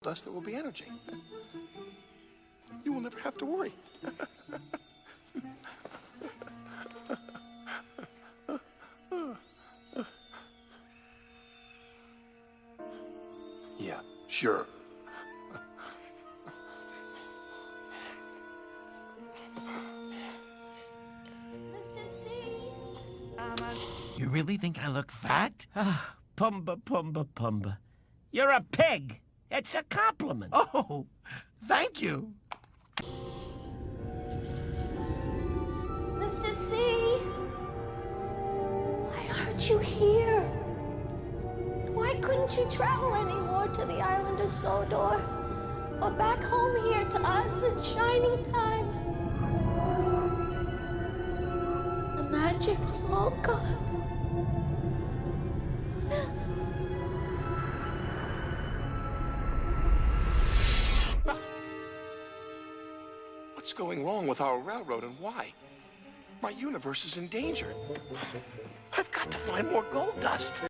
dust, there will be energy. You will never have to worry. Yeah, sure. Mr. C. You really think I look fat? Pumbaa, Pumbaa, Pumbaa. You're a pig. It's a compliment. Oh, thank you. Mr. C. Why aren't you here? Why couldn't you travel anymore to the island of Sodor? Or back home here to us in Shining Time? The magic is all gone. What's going wrong with our railroad and why? My universe is in danger. I've got to find more gold dust.